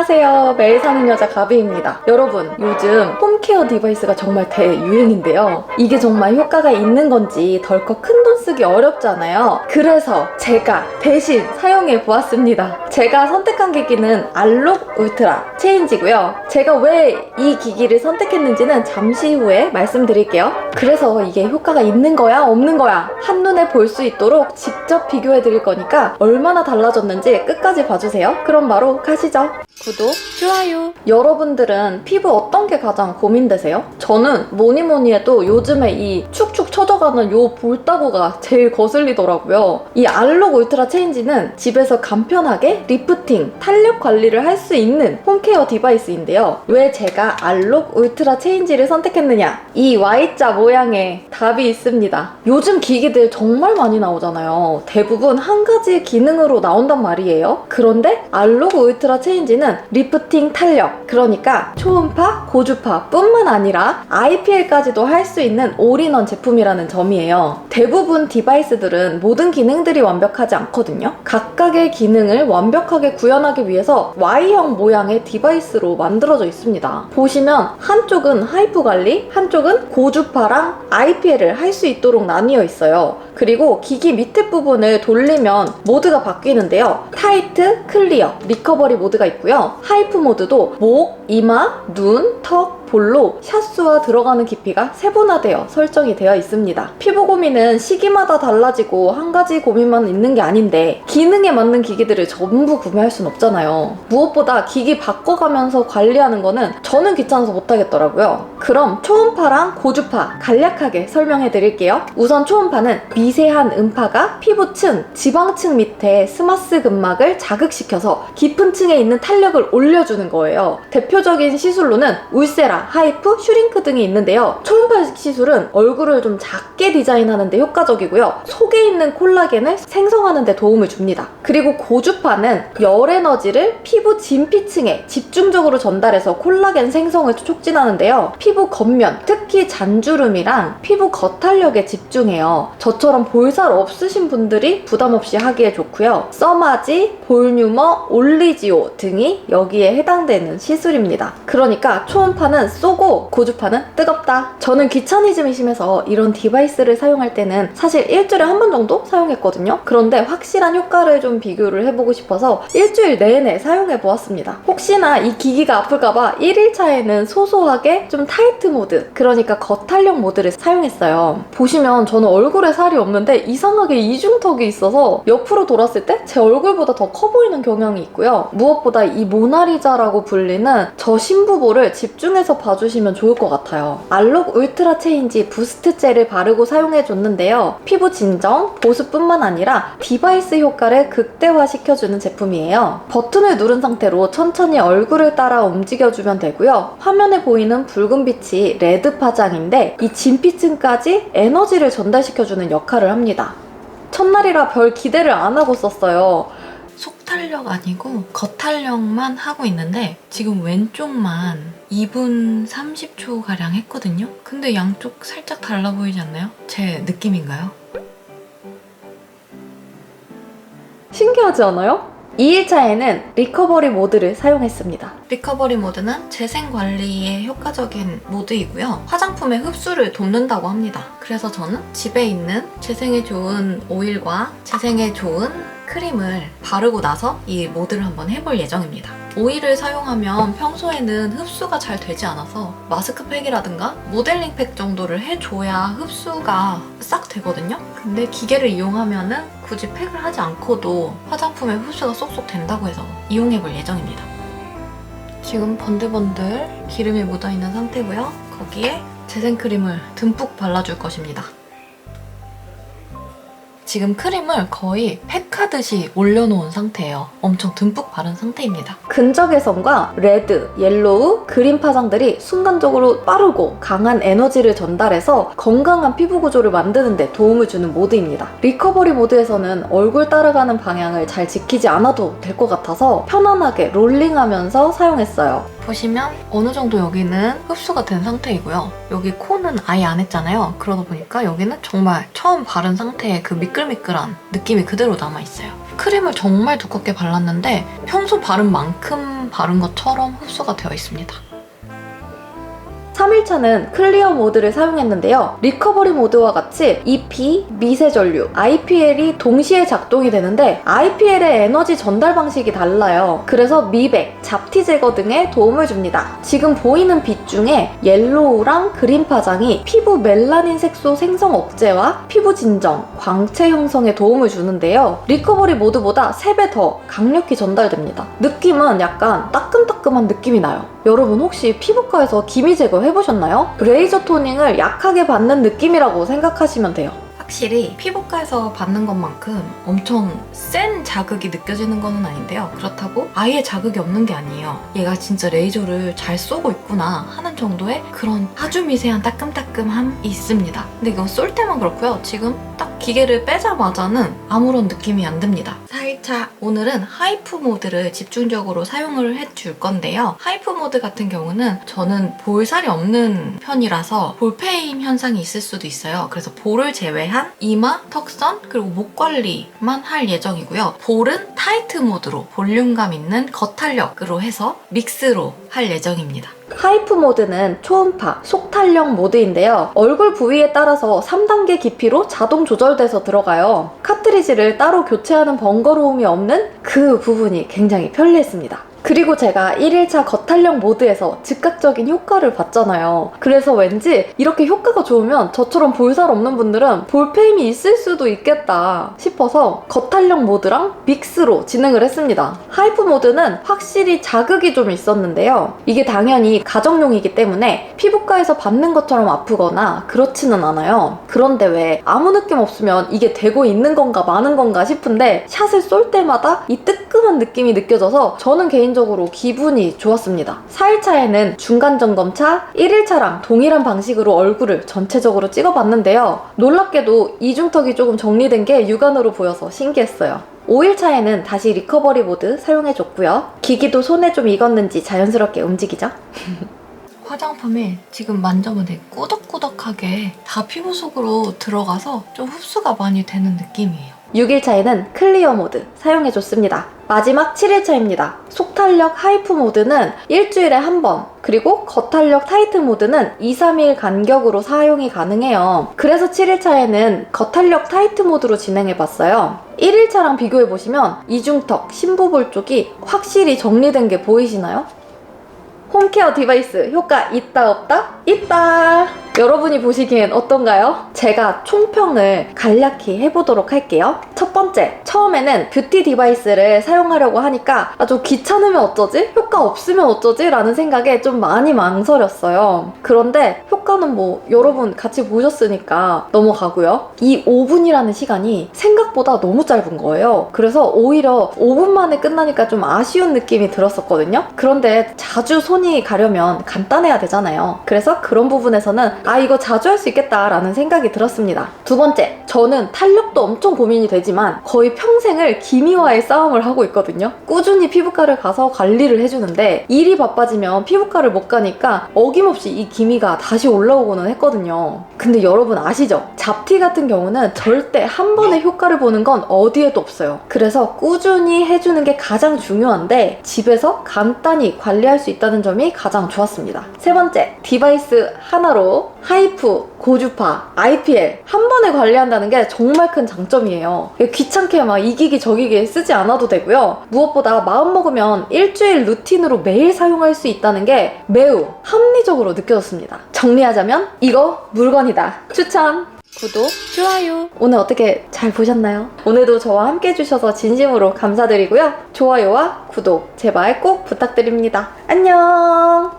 안녕하세요. 매일 사는 여자 가비입니다. 여러분, 요즘 홈케어 디바이스가 정말 대유행인데요. 이게 정말 효과가 있는 건지 덜컥 큰돈 쓰기 어렵잖아요. 그래서 제가 대신 사용해 보았습니다. 제가 선택한 기기는 알록 울트라 체인지고요. 제가 왜 이 기기를 선택했는지는 잠시 후에 말씀드릴게요. 그래서 이게 효과가 있는 거야 없는 거야 한눈에 볼 수 있도록 직접 비교해 드릴 거니까 얼마나 달라졌는지 끝까지 봐주세요. 그럼 바로 가시죠. 구독, 좋아요. 여러분들은 피부 어떤 게 가장 고민되세요? 저는 뭐니 해도 요즘에 이 축축 처져가는 요 볼따구가 제일 거슬리더라고요. 이 알록 울트라 체인지는 집에서 간편하게 리프팅, 탄력 관리를 할 수 있는 홈케어 디바이스인데요. 왜 제가 알록 울트라 체인지를 선택했느냐? 이 Y자 모양의 답이 있습니다. 요즘 기기들 정말 많이 나오잖아요. 대부분 한 가지 기능으로 나온단 말이에요. 그런데 알록 울트라 체인지는 리프팅 탄력, 그러니까 초음파, 고주파 뿐만 아니라 IPL까지도 할 수 있는 올인원 제품이라는 점이에요. 대부분 디바이스들은 모든 기능들이 완벽하지 않거든요. 각각의 기능을 완벽하게 구현하기 위해서 Y형 모양의 디바이스로 만들어져 있습니다. 보시면 한쪽은 하이프 관리, 한쪽은 고주파랑 IPL을 할 수 있도록 나뉘어 있어요. 그리고 기기 밑에 부분을 돌리면 모드가 바뀌는데요. 타이트, 클리어, 리커버리 모드가 있고요. 하이프 모드도 목, 이마, 눈, 턱, 볼로 샷수와 들어가는 깊이가 세분화되어 설정이 되어 있습니다. 피부 고민은 시기마다 달라지고 한 가지 고민만 있는 게 아닌데 기능에 맞는 기기들을 전부 구매할 순 없잖아요. 무엇보다 기기 바꿔가면서 관리하는 거는 저는 귀찮아서 못하겠더라고요. 그럼 초음파랑 고주파 간략하게 설명해 드릴게요. 우선 초음파는 미세한 음파가 피부층, 지방층 밑에 스마스 근막을 자극시켜서 깊은 층에 있는 탄력을 올려주는 거예요. 대표적인 시술로는 울세라, 하이프, 슈링크 등이 있는데요. 초음파 시술은 얼굴을 좀 작게 디자인하는 데 효과적이고요. 속에 있는 콜라겐을 생성하는 데 도움을 줍니다. 그리고 고주파는 열 에너지를 피부 진피층에 집중적으로 전달해서 콜라겐 생성을 촉진하는데요. 피부 겉면, 특히 잔주름이랑 피부 겉탄력에 집중해요. 저처럼 볼살 없으신 분들이 부담 없이 하기에 좋고요. 써마지, 볼뉴머, 올리지오 등이 여기에 해당되는 시술입니다. 그러니까 초음파는 쏘고 고주파는 뜨겁다. 저는 귀차니즘이 심해서 이런 디바이스를 사용할 때는 사실 일주일에 한 번 정도 사용했거든요. 그런데 확실한 효과를 좀 비교를 해보고 싶어서 일주일 내내 사용해 보았습니다. 혹시나 이 기기가 아플까봐 1일차에는 소소하게 좀 타이트 모드, 그러니까 겉탄력 모드를 사용했어요. 보시면 저는 얼굴에 살이 없는데 이상하게 이중턱이 있어서 옆으로 돌았을 때 제 얼굴보다 더 커 보이는 경향이 있고요. 무엇보다 이 모나리자라고 불리는 저 심부볼을 집중해서 봐주시면 좋을 것 같아요. 알록 울트라 체인지 부스트 젤을 바르고 사용해줬는데요. 피부 진정, 보습뿐만 아니라 디바이스 효과를 극대화시켜주는 제품이에요. 버튼을 누른 상태로 천천히 얼굴을 따라 움직여주면 되고요. 화면에 보이는 붉은 빛이 레드 파장인데 이 진피층까지 에너지를 전달시켜주는 역할을 합니다. 첫날이라 별 기대를 안 하고 썼어요. 속탄력 아니고 겉탄력만 하고 있는데 지금 왼쪽만 2분 30초가량 했거든요? 근데 양쪽 살짝 달라 보이지 않나요? 제 느낌인가요? 신기하지 않아요? 2일차에는 리커버리 모드를 사용했습니다. 리커버리 모드는 재생 관리에 효과적인 모드이고요. 화장품의 흡수를 돕는다고 합니다. 그래서 저는 집에 있는 재생에 좋은 오일과 재생에 좋은 크림을 바르고 나서 이 모드를 한번 해볼 예정입니다. 오일을 사용하면 평소에는 흡수가 잘 되지 않아서 마스크팩이라든가 모델링팩 정도를 해줘야 흡수가 싹 되거든요? 근데 기계를 이용하면은 굳이 팩을 하지 않고도 화장품의 흡수가 쏙쏙 된다고 해서 이용해볼 예정입니다. 지금 번들번들 기름이 묻어있는 상태고요. 거기에 재생크림을 듬뿍 발라줄 것입니다. 지금 크림을 거의 팩하듯이 올려놓은 상태예요. 엄청 듬뿍 바른 상태입니다. 근적 개선과 레드, 옐로우, 그린 파장들이 순간적으로 빠르고 강한 에너지를 전달해서 건강한 피부 구조를 만드는 데 도움을 주는 모드입니다. 리커버리 모드에서는 얼굴 따라가는 방향을 잘 지키지 않아도 될 것 같아서 편안하게 롤링하면서 사용했어요. 보시면 어느 정도 여기는 흡수가 된 상태이고요. 여기 코는 아예 안 했잖아요. 그러다 보니까 여기는 정말 처음 바른 상태의 그 미끌미끌한 느낌이 그대로 남아있어요. 크림을 정말 두껍게 발랐는데 평소 바른 만큼 바른 것처럼 흡수가 되어 있습니다. 3일차는 클리어 모드를 사용했는데요. 리커버리 모드와 같이 EP, 미세전류, IPL이 동시에 작동이 되는데 IPL의 에너지 전달 방식이 달라요. 그래서 미백, 잡티 제거 등에 도움을 줍니다. 지금 보이는 빛 중에 옐로우랑 그린 파장이 피부 멜라닌 색소 생성 억제와 피부 진정, 광채 형성에 도움을 주는데요. 리커버리 모드보다 3배 더 강력히 전달됩니다. 느낌은 약간 따끔따끔한 느낌이 나요. 여러분 혹시 피부과에서 기미 제거 해보셨나요? 레이저 토닝을 약하게 받는 느낌이라고 생각하시면 돼요. 확실히 피부과에서 받는 것만큼 엄청 센 자극이 느껴지는 건 아닌데요. 그렇다고 아예 자극이 없는 게 아니에요. 얘가 진짜 레이저를 잘 쏘고 있구나 하는 정도의 그런 아주 미세한 따끔따끔함이 있습니다. 근데 이거 쏠 때만 그렇고요. 지금 딱 기계를 빼자마자는 아무런 느낌이 안 듭니다. 4일차 오늘은 하이프 모드를 집중적으로 사용을 해줄 건데요. 하이프 모드 같은 경우는 저는 볼살이 없는 편이라서 볼페임 현상이 있을 수도 있어요. 그래서 볼을 제외한 이마, 턱선, 그리고 목 관리만 할 예정이고요. 볼은 타이트 모드로 볼륨감 있는 겉탄력으로 해서 믹스로 할 예정입니다. 하이프 모드는 초음파, 속탄력 모드인데요. 얼굴 부위에 따라서 3단계 깊이로 자동 조절돼서 들어가요. 카트리지를 따로 교체하는 번거로움이 없는 그 부분이 굉장히 편리했습니다. 그리고 제가 1일차 겉탄력 모드에서 즉각적인 효과를 봤잖아요. 그래서 왠지 이렇게 효과가 좋으면 저처럼 볼살 없는 분들은 볼페임이 있을 수도 있겠다 싶어서 겉탄력 모드랑 믹스로 진행을 했습니다. 하이프 모드는 확실히 자극이 좀 있었는데요. 이게 당연히 가정용이기 때문에 피부과에서 받는 것처럼 아프거나 그렇지는 않아요. 그런데 왜 아무 느낌 없으면 이게 되고 있는 건가 마는 건가 싶은데 샷을 쏠 때마다 이 뜨끔한 느낌이 느껴져서 저는 개인적으로 기분이 좋았습니다. 4일차에는 중간점검차 1일차랑 동일한 방식으로 얼굴을 전체적으로 찍어봤는데요. 놀랍게도 이중턱이 조금 정리된 게 육안으로 보여서 신기했어요. 5일차에는 다시 리커버리 모드 사용해줬고요. 기기도 손에 좀 익었는지 자연스럽게 움직이죠? 화장품이 지금 만져면 되게 꾸덕꾸덕하게 다 피부 속으로 들어가서 좀 흡수가 많이 되는 느낌이에요. 6일차에는 클리어 모드 사용해줬습니다. 마지막 7일차입니다. 속탄력 하이프 모드는 일주일에 한 번, 그리고 겉탄력 타이트 모드는 2-3일 간격으로 사용이 가능해요. 그래서 7일차에는 겉탄력 타이트 모드로 진행해봤어요. 1일차랑 비교해보시면 이중턱, 심부볼 쪽이 확실히 정리된 게 보이시나요? 홈케어 디바이스 효과 있다 없다? 있다! 여러분이 보시기엔 어떤가요? 제가 총평을 간략히 해보도록 할게요. 첫 번째, 처음에는 뷰티 디바이스를 사용하려고 하니까 좀 귀찮으면 어쩌지? 효과 없으면 어쩌지? 라는 생각에 좀 많이 망설였어요. 그런데 효과는 뭐 여러분 같이 보셨으니까 넘어가고요. 이 5분이라는 시간이 생각보다 너무 짧은 거예요. 그래서 오히려 5분 만에 끝나니까 좀 아쉬운 느낌이 들었었거든요. 그런데 자주 손이 가려면 간단해야 되잖아요. 그래서 그런 부분에서는 이거 자주 할 수 있겠다라는 생각이 들었습니다. 두 번째, 저는 탄력도 엄청 고민이 되지만 거의 평생을 기미와의 싸움을 하고 있거든요. 꾸준히 피부과를 가서 관리를 해주는데 일이 바빠지면 피부과를 못 가니까 어김없이 이 기미가 다시 올라오고는 했거든요. 근데 여러분 아시죠? 잡티 같은 경우는 절대 한 번에 효과를 보는 건 어디에도 없어요. 그래서 꾸준히 해주는 게 가장 중요한데 집에서 간단히 관리할 수 있다는 점이 가장 좋았습니다. 세 번째, 디바이스 하나로 하이프, 고주파, IPL 한 번에 관리한다는 게 정말 큰 장점이에요. 귀찮게 막 이기기 저기기 쓰지 않아도 되고요. 무엇보다 마음먹으면 일주일 루틴으로 매일 사용할 수 있다는 게 매우 합리적으로 느껴졌습니다. 정리하자면 이거 물건이다. 추천! 구독, 좋아요. 오늘 어떻게 잘 보셨나요? 오늘도 저와 함께 해주셔서 진심으로 감사드리고요. 좋아요와 구독 제발 꼭 부탁드립니다. 안녕!